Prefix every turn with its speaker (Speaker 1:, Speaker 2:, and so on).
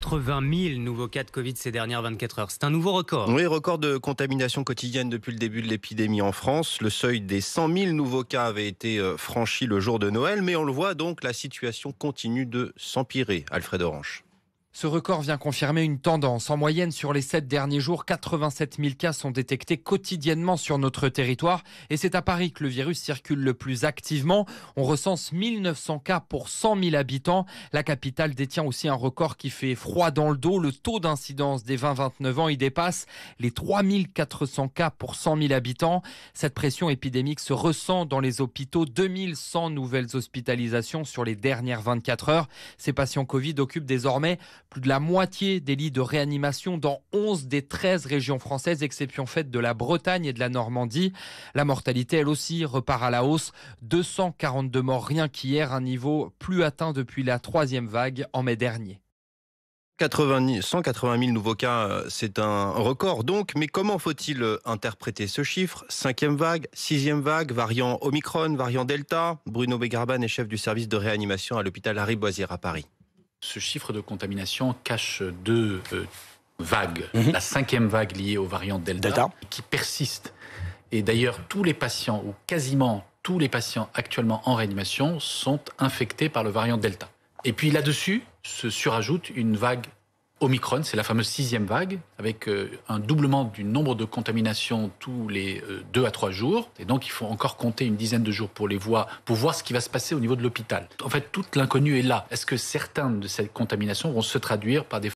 Speaker 1: 80 000 nouveaux cas de Covid ces dernières 24 heures. C'est un nouveau record.
Speaker 2: Oui, record de contamination quotidienne depuis le début de l'épidémie en France. Le seuil des 100 000 nouveaux cas avait été franchi le jour de Noël, mais on le voit donc, la situation continue de s'empirer. Alfred Orange.
Speaker 3: Ce record vient confirmer une tendance. En moyenne, sur les 7 derniers jours, 87 000 cas sont détectés quotidiennement sur notre territoire. Et c'est à Paris que le virus circule le plus activement. On recense 1900 cas pour 100 000 habitants. La capitale détient aussi un record qui fait froid dans le dos. Le taux d'incidence des 20-29 ans y dépasse les 3400 cas pour 100 000 habitants. Cette pression épidémique se ressent dans les hôpitaux. 2100 nouvelles hospitalisations sur les dernières 24 heures. Ces patients Covid occupent désormais plus de la moitié des lits de réanimation dans 11 des 13 régions françaises, exception faite de la Bretagne et de la Normandie. La mortalité, elle aussi, repart à la hausse. 242 morts rien qu'hier, un niveau plus atteint depuis la 3e vague en mai dernier.
Speaker 2: 180 000 nouveaux cas, c'est un record donc, mais comment faut-il interpréter ce chiffre? 5e vague, 6e vague, variant Omicron, variant Delta. Bruno Begarban est chef du service de réanimation à l'hôpital Lariboisière à Paris.
Speaker 4: Ce chiffre de contamination cache deux vagues. La 5e vague liée au variant Delta, qui persiste. Et d'ailleurs, tous les patients, ou quasiment tous les patients actuellement en réanimation, sont infectés par le variant Delta. Et puis là-dessus se surajoute une vague Omicron, c'est la fameuse 6e vague, avec un doublement du nombre de contaminations tous les 2 à 3 jours. Et donc, il faut encore compter une dizaine de jours pour voir ce qui va se passer au niveau de l'hôpital. En fait, toute l'inconnue est là. Est-ce que certaines de ces contaminations vont se traduire par des